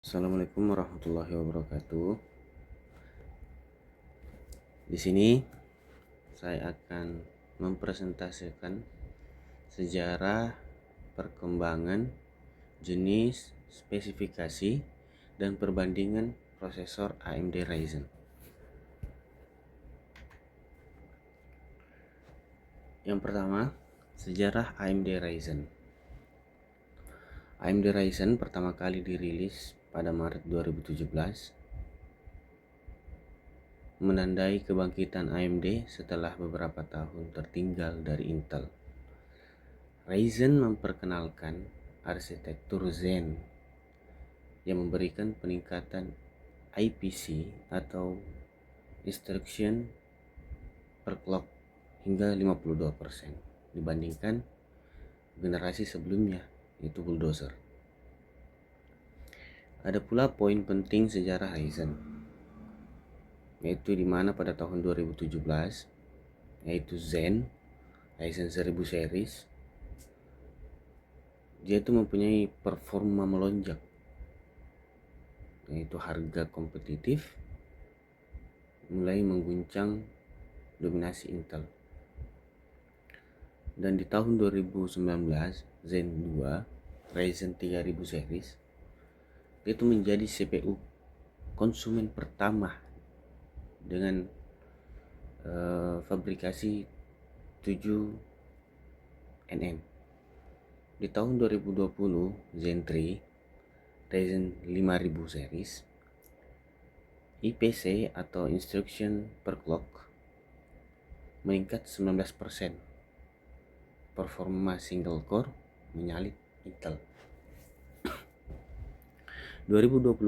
Assalamualaikum warahmatullahi wabarakatuh. Di sini saya akan mempresentasikan sejarah, perkembangan, jenis, spesifikasi, dan perbandingan prosesor AMD Ryzen. Yang pertama, sejarah AMD Ryzen. AMD Ryzen pertama kali dirilis pada Maret 2017, menandai kebangkitan AMD setelah beberapa tahun tertinggal dari Intel. Ryzen memperkenalkan arsitektur Zen yang memberikan peningkatan IPC atau instruction per clock hingga 52% dibandingkan generasi sebelumnya, yaitu bulldozer. Ada pula poin penting sejarah Ryzen, yaitu di mana pada tahun 2017 yaitu Ryzen 1000 series, dia itu mempunyai performa melonjak, yaitu harga kompetitif mulai mengguncang dominasi Intel. Dan di tahun 2019 Zen 2 Ryzen 3000 series itu menjadi CPU konsumen pertama dengan fabrikasi 7 nm. Di tahun 2020 Zen 3 Ryzen 5000 series IPC atau instruction per clock meningkat 19%. Performa single core menyalip Intel. 2022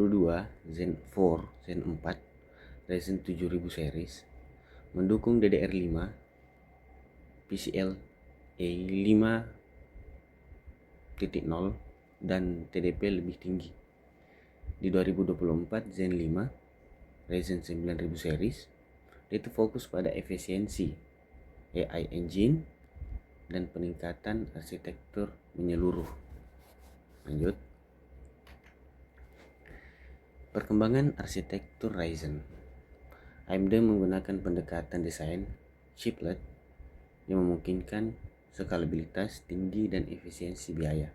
Zen 4 Ryzen 7000 series mendukung DDR5, PCIe 5.0 dan TDP lebih tinggi. Di 2024 Zen 5 Ryzen 9000 series itu fokus pada efisiensi, AI engine, dan peningkatan arsitektur menyeluruh. Lanjut. Perkembangan arsitektur Ryzen. AMD menggunakan pendekatan desain chiplet yang memungkinkan skalabilitas tinggi dan efisiensi biaya.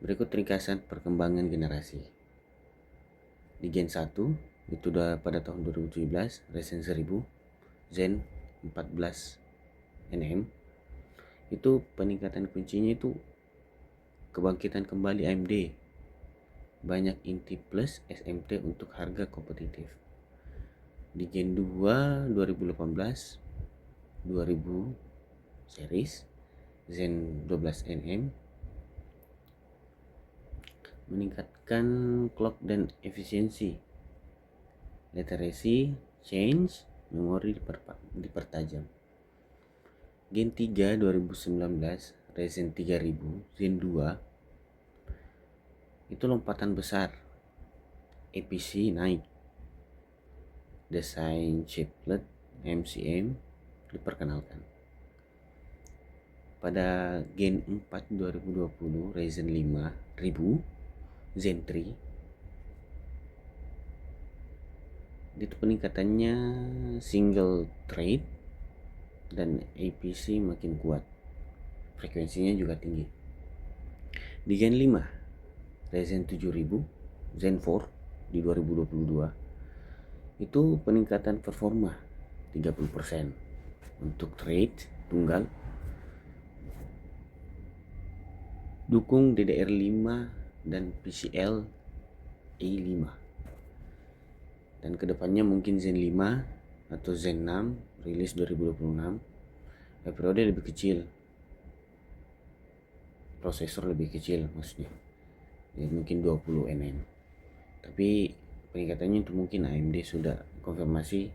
Berikut ringkasan perkembangan generasi. Di Gen 1 itu pada tahun 2017 Ryzen 1000 Zen 14 nm itu peningkatan kuncinya itu kebangkitan kembali AMD, banyak inti plus SMT untuk harga kompetitif. Di Gen 2 2018 2000 series Zen 12 nm meningkatkan clock dan efisiensi, latency change, memori dipertajam. Gen 3 2019 Ryzen 3000 Zen 2 itu lompatan besar, EPC naik, desain chiplet MCM diperkenalkan. Pada Gen 4 2020 Ryzen 5000 Zen 3 itu peningkatannya single thread dan APC makin kuat, frekuensinya juga tinggi. Di Gen 5 Ryzen 7000 Zen 4 di 2022 itu peningkatan performa 30% untuk thread tunggal, dukung DDR5 dan PCIe 5, dan kedepannya mungkin Zen 5 atau Zen 6 rilis 2026 periode lebih kecil, prosesor lebih kecil maksudnya, jadi mungkin 20 nm, tapi peningkatannya itu mungkin AMD sudah konfirmasi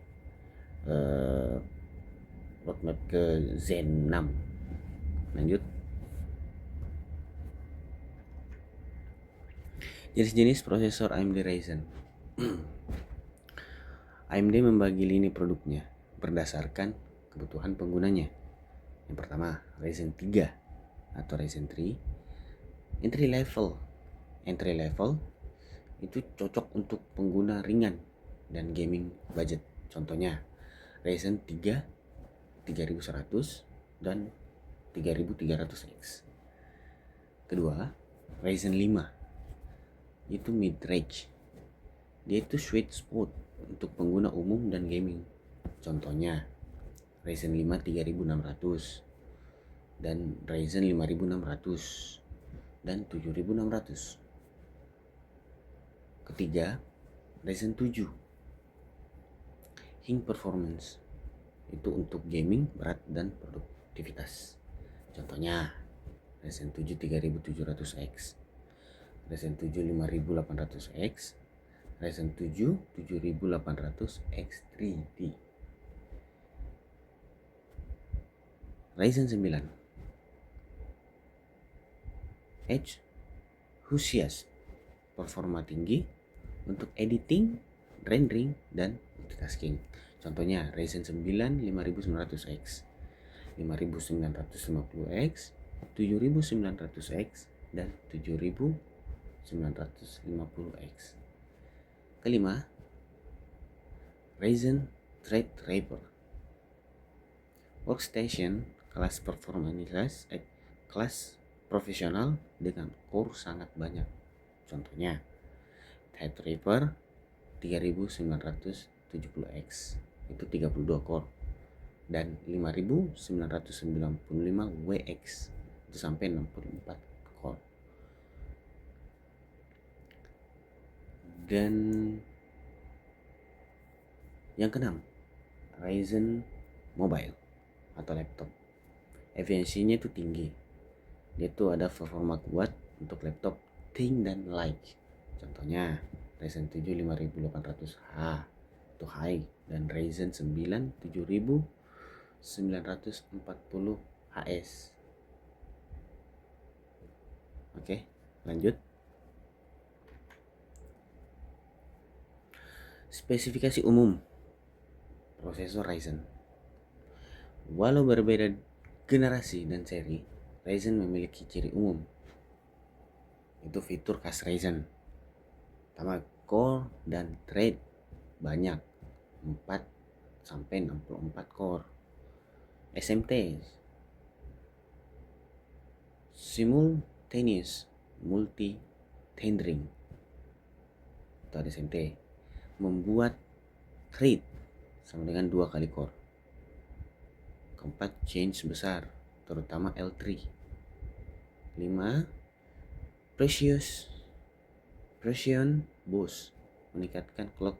roadmap ke Zen 6. Lanjut. Jenis-jenis prosesor AMD Ryzen. AMD membagi lini produknya berdasarkan kebutuhan penggunanya. Yang pertama, Ryzen 3 atau Ryzen 3 entry level itu cocok untuk pengguna ringan dan gaming budget. Contohnya Ryzen 3 3100 dan 3300X. Kedua, Ryzen 5 itu mid range. Dia itu sweet spot untuk pengguna umum dan gaming. Contohnya Ryzen 5 3600 dan Ryzen 5600 dan 7600. Ketiga, Ryzen 7 High Performance, itu untuk gaming berat dan produktivitas. Contohnya Ryzen 7 3700X, Ryzen 7 5800X, Ryzen 7 7800X 3D. Ryzen 9 Edge Enthusiast, performa tinggi untuk editing, rendering, dan multitasking. Contohnya Ryzen 9 5900X, 5950X, 7900X, dan 7950X. Kelima, Ryzen Threadripper, workstation kelas performance kelas profesional dengan core sangat banyak. Contohnya Threadripper 3970X, itu 32 core, dan 5995WX, itu sampai 64 core. Dan yang keenam, Ryzen Mobile atau laptop. Efisiensinya itu tinggi. Dia tuh ada performa kuat untuk laptop thin dan light. Contohnya Ryzen 7 5800H itu high, dan Ryzen 9 7940HS. Oke, lanjut. Spesifikasi umum prosesor Ryzen. Walau berbeda generasi dan seri, Ryzen memiliki ciri umum, itu fitur khas Ryzen. Pertama, core dan thread banyak, 4 sampai 64 core. SMT, Simultaneous Multi-Threading, itu ada SMT, membuat thread sama dengan 2 kali core. Keempat, change besar, terutama L3. 5, Precision boost, meningkatkan clock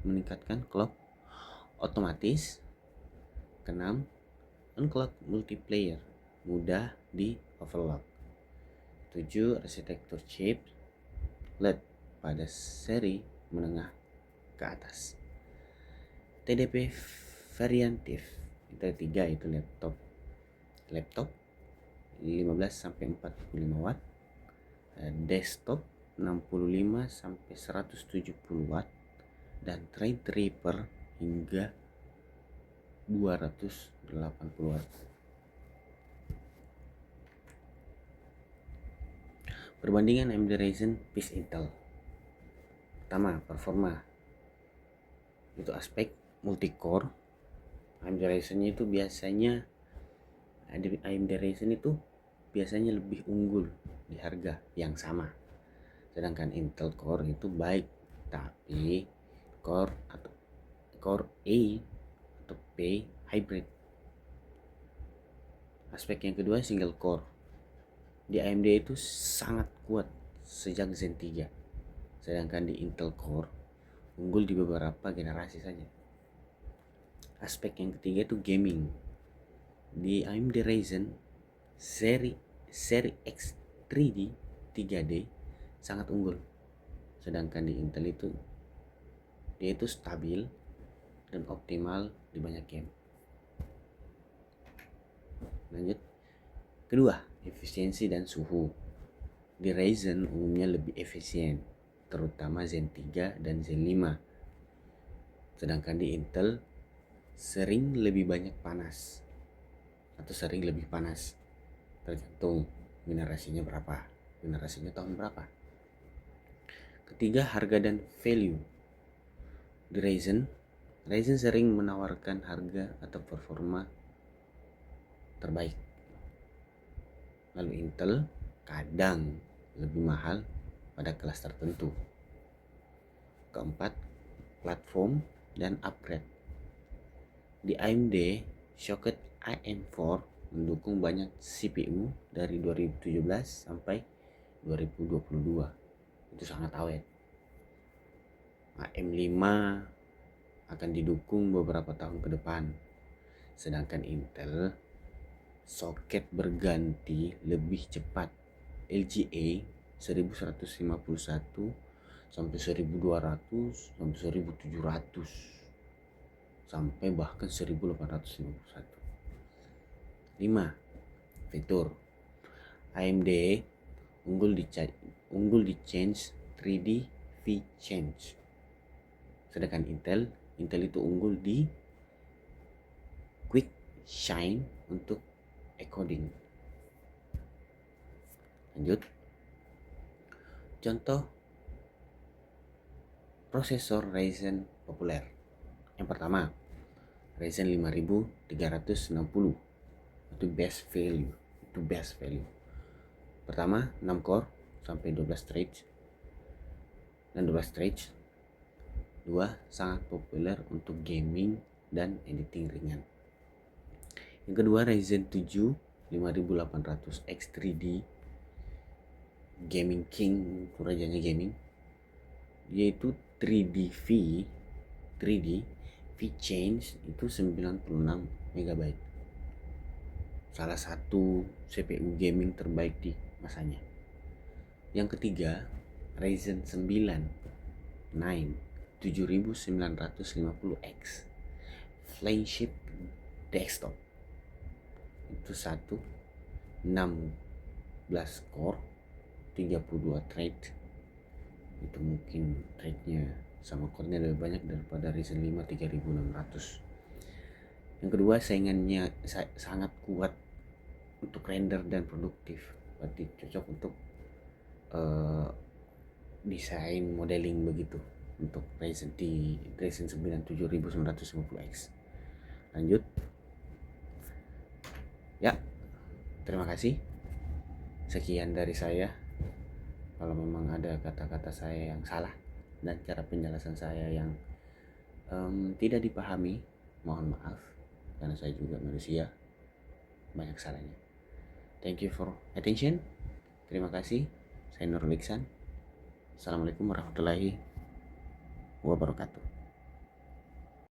meningkatkan clock otomatis. Keenam, unclock multiplayer, mudah di overclock. 7, arsitektur chip LED pada seri menengah ke atas. TDP variatif, itu 3, itu laptop 15 sampai 45 watt, desktop 65 sampai 170 watt, dan Threadripper hingga 280 watt. Perbandingan AMD Ryzen vs Intel. Pertama, performa, itu aspek multicore. AMD Ryzen itu biasanya lebih unggul di harga yang sama. Sedangkan Intel Core itu baik, tapi Core A atau P hybrid. Aspek yang kedua, single core. Di AMD itu sangat kuat sejak Zen 3. Sedangkan di Intel Core unggul di beberapa generasi saja. Aspek yang ketiga itu gaming. Di AMD Ryzen seri X 3D 3D sangat unggul. Sedangkan di Intel itu dia itu stabil dan optimal di banyak game. Lanjut. Kedua, efisiensi dan suhu. Di Ryzen umumnya lebih efisien, terutama Zen 3 dan Zen 5. Sedangkan di Intel sering lebih banyak panas atau sering lebih panas, tergantung generasinya berapa, generasinya tahun berapa. Ketiga, harga dan value. Di Ryzen sering menawarkan harga atau performa terbaik. Lalu Intel kadang lebih mahal pada kelas tertentu. Keempat, platform dan upgrade. Di AMD, socket AM4 mendukung banyak CPU dari 2017 sampai 2022. Itu sangat awet. AM5 akan didukung beberapa tahun ke depan. Sedangkan Intel soket berganti lebih cepat. LGA 1151 sampai 1200 sampai 1700 sampai bahkan 1851. 5. Fitur. AMD unggul di change 3D V-Change. Sedangkan Intel itu unggul di Quick Shine untuk encoding. Lanjut. Contoh prosesor Ryzen populer. Yang pertama, Ryzen 5360. Itu best value. Pertama, 6 core sampai 12 threads. Dan 12 threads. 2, sangat populer untuk gaming dan editing ringan. Yang kedua, Ryzen 7 5800X 3D Gaming King, rajanya gaming, yaitu 3D V-Change itu 96 MB. Salah satu CPU gaming terbaik di masanya. Yang ketiga, Ryzen 9 7950X Flagship Desktop. Itu 16 core 32 thread. Itu mungkin threadnya sama core-nya lebih banyak daripada Ryzen 5 3600. Yang kedua, saingannya sangat kuat untuk render dan produktif. Berarti cocok untuk desain modeling begitu untuk Ryzen 9 7950X. Lanjut. Ya, terima kasih. Sekian dari saya. Kalau memang ada kata-kata saya yang salah dan cara penjelasan saya yang tidak dipahami, mohon maaf, karena saya juga manusia, banyak salahnya. Thank you for attention. Terima kasih. Saya Nurul Iksan. Assalamualaikum warahmatullahi wabarakatuh.